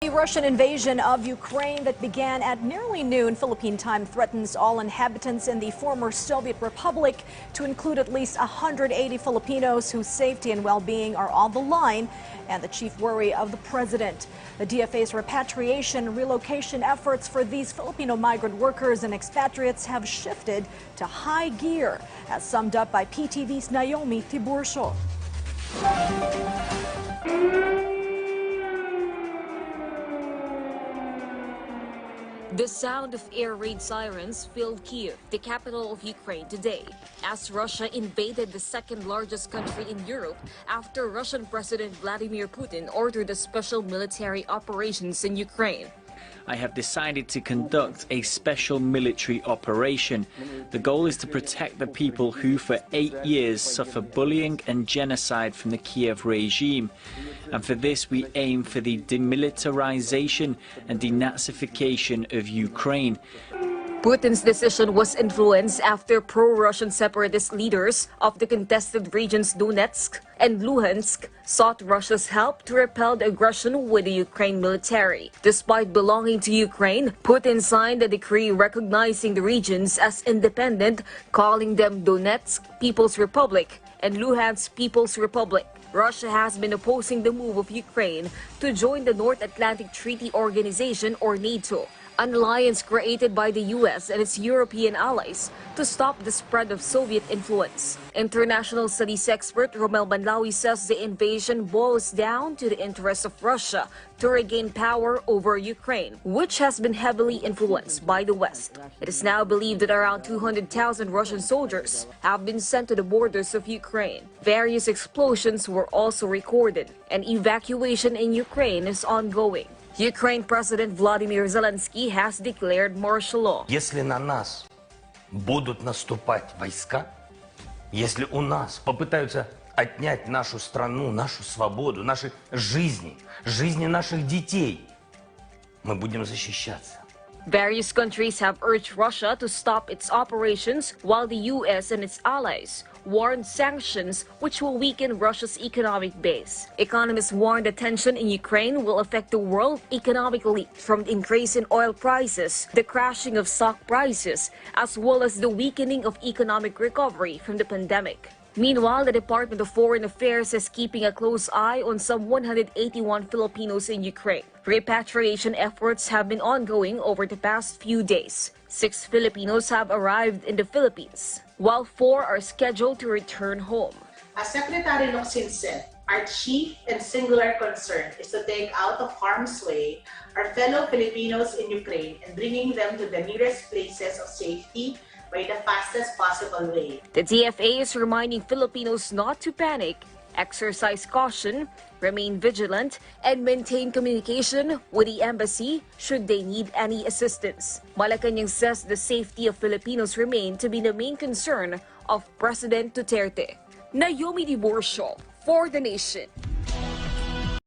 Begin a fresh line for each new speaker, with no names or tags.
The Russian invasion of Ukraine that began at nearly noon Philippine time threatens all inhabitants in the former Soviet Republic, to include at least 180 Filipinos whose safety and well-being are on the line and the chief worry of the president. The DFA's repatriation and relocation efforts for these Filipino migrant workers and expatriates have shifted to high gear, as summed up by PTV's Naomi Tiburcio.
The sound of air raid sirens filled Kyiv, the capital of Ukraine, today, as Russia invaded the second-largest country in Europe after Russian President Vladimir Putin ordered a special military operations in Ukraine.
I have decided to conduct a special military operation. The goal is to protect the people who for 8 years suffer bullying and genocide from the Kiev regime. And for this we aim for the demilitarization and denazification of Ukraine.
Putin's decision was influenced after pro-Russian separatist leaders of the contested regions Donetsk and Luhansk sought Russia's help to repel the aggression with the Ukraine military. Despite belonging to Ukraine, Putin signed a decree recognizing the regions as independent, calling them Donetsk People's Republic and Luhansk People's Republic. Russia has been opposing the move of Ukraine to join the North Atlantic Treaty Organization, or NATO, an alliance created by the U.S. and its European allies to stop the spread of Soviet influence. International studies expert Romel Banlawi says the invasion boils down to the interests of Russia to regain power over Ukraine, which has been heavily influenced by the West. It is now believed that around 200,000 Russian soldiers have been sent to the borders of Ukraine. Various explosions were also recorded, and evacuation in Ukraine is ongoing. Ukraine President Vladimir Zelensky has declared martial law.
Если на нас будут наступать войска, если у нас попытаются отнять нашу страну, нашу свободу, наши жизни, жизни наших детей, мы будем защищаться.
Various countries have urged Russia to stop its operations, while the U.S. and its allies warned sanctions which will weaken Russia's economic base. Economists warned the tension in Ukraine will affect the world economically, from the increase in oil prices, the crashing of stock prices, as well as the weakening of economic recovery from the pandemic. Meanwhile, the Department of Foreign Affairs is keeping a close eye on some 181 Filipinos in Ukraine. Repatriation efforts have been ongoing over the past few days. 6 Filipinos have arrived in the Philippines, while 4 are scheduled to return home.
As Secretary Locsin said, our chief and singular concern is to take out of harm's way our fellow Filipinos in Ukraine and bringing them to the nearest places of safety by the fastest possible way.
The DFA is reminding Filipinos not to panic, exercise caution, remain vigilant, and maintain communication with the embassy should they need any assistance. Malacanang says the safety of Filipinos remain to be the main concern of President Duterte. Naomi Tiburcio for The Nation.